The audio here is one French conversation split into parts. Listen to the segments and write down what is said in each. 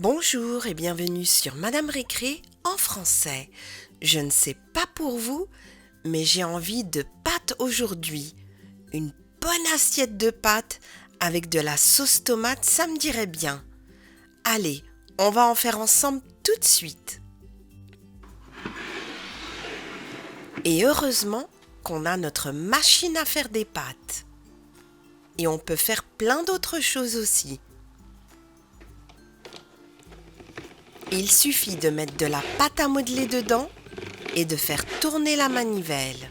Bonjour et bienvenue sur Madame Récré en français. Je ne sais pas pour vous, mais j'ai envie de pâtes aujourd'hui. Une bonne assiette de pâtes avec de la sauce tomate, ça me dirait bien. Allez, on va en faire ensemble tout de suite. Et heureusement qu'on a notre machine à faire des pâtes. Et on peut faire plein d'autres choses aussi. Il suffit de mettre de la pâte à modeler dedans et de faire tourner la manivelle.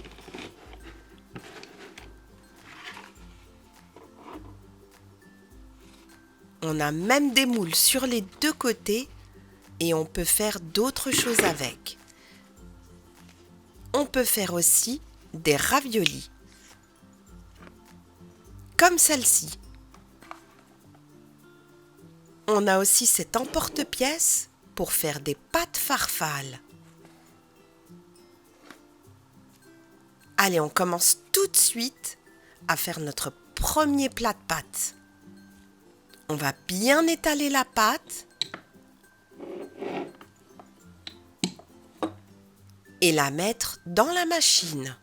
On a même des moules sur les deux côtés et on peut faire d'autres choses avec. On peut faire aussi des raviolis, comme celle-ci. On a aussi cet emporte-pièce pour faire des pâtes farfales. Allez, on commence tout de suite à faire notre premier plat de pâtes. On va bien étaler la pâte et la mettre dans la machine.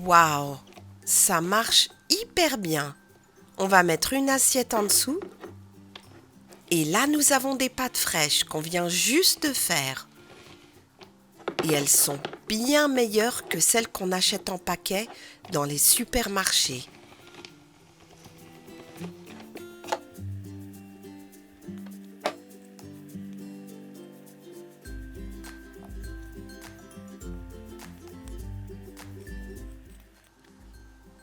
Waouh, ça marche hyper bien. On va mettre une assiette en dessous. Et là, nous avons des pâtes fraîches qu'on vient juste de faire. Et elles sont bien meilleures que celles qu'on achète en paquet dans les supermarchés.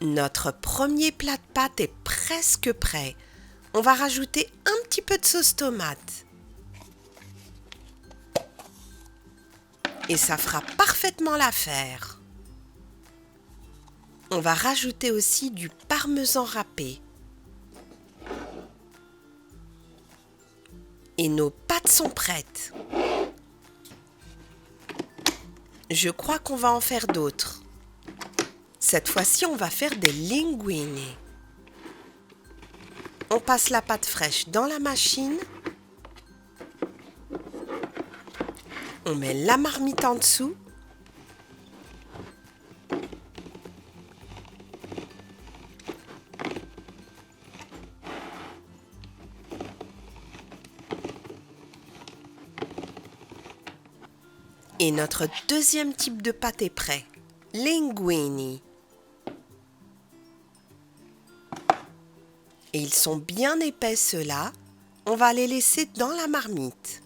Notre premier plat de pâtes est presque prêt. On va rajouter un petit peu de sauce tomate. Et ça fera parfaitement l'affaire. On va rajouter aussi du parmesan râpé. Et nos pâtes sont prêtes. Je crois qu'on va en faire d'autres. Cette fois-ci, on va faire des linguini. On passe la pâte fraîche dans la machine. On met la marmite en dessous. Et notre deuxième type de pâte est prêt. Linguini. Et ils sont bien épais ceux-là. On va les laisser dans la marmite.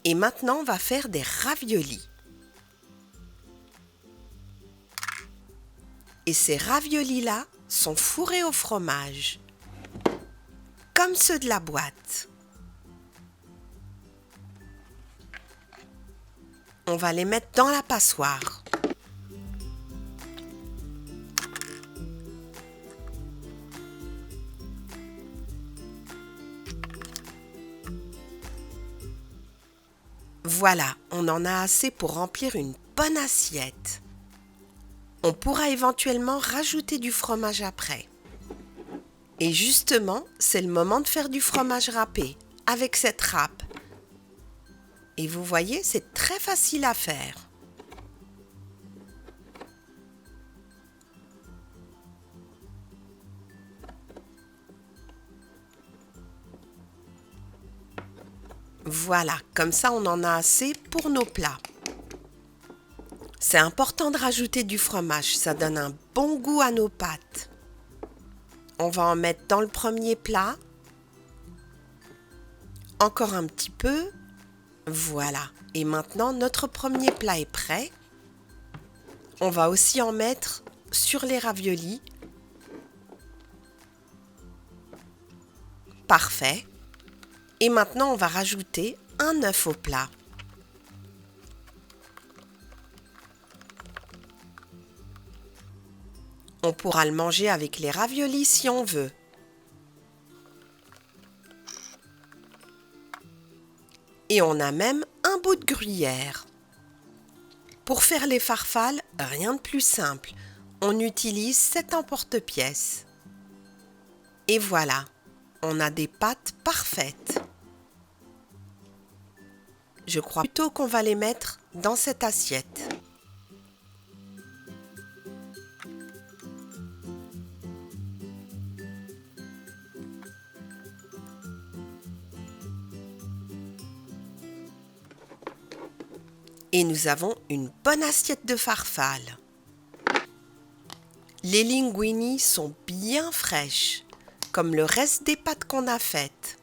Et maintenant, on va faire des raviolis. Et ces raviolis-là sont fourrés au fromage, comme ceux de la boîte. On va les mettre dans la passoire. Voilà, on en a assez pour remplir une bonne assiette. On pourra éventuellement rajouter du fromage après. Et justement, c'est le moment de faire du fromage râpé avec cette râpe. Et vous voyez, c'est très facile à faire. Voilà, comme ça on en a assez pour nos plats. C'est important de rajouter du fromage, ça donne un bon goût à nos pâtes. On va en mettre dans le premier plat. Encore un petit peu. Voilà. Et maintenant, notre premier plat est prêt. On va aussi en mettre sur les raviolis. Parfait. Et maintenant, on va rajouter un œuf au plat. On pourra le manger avec les raviolis si on veut. Et on a même un bout de gruyère. Pour faire les farfales, rien de plus simple. on utilise cet emporte-pièce. Et voilà, on a des pâtes parfaites. Je crois plutôt qu'on va les mettre dans cette assiette. Et nous avons une bonne assiette de farfalle. Les linguini sont bien fraîches, comme le reste des pâtes qu'on a faites.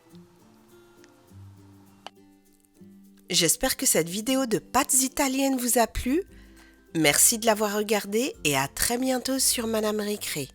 J'espère que cette vidéo de pâtes italiennes vous a plu. Merci de l'avoir regardée et à très bientôt sur Madame Récré.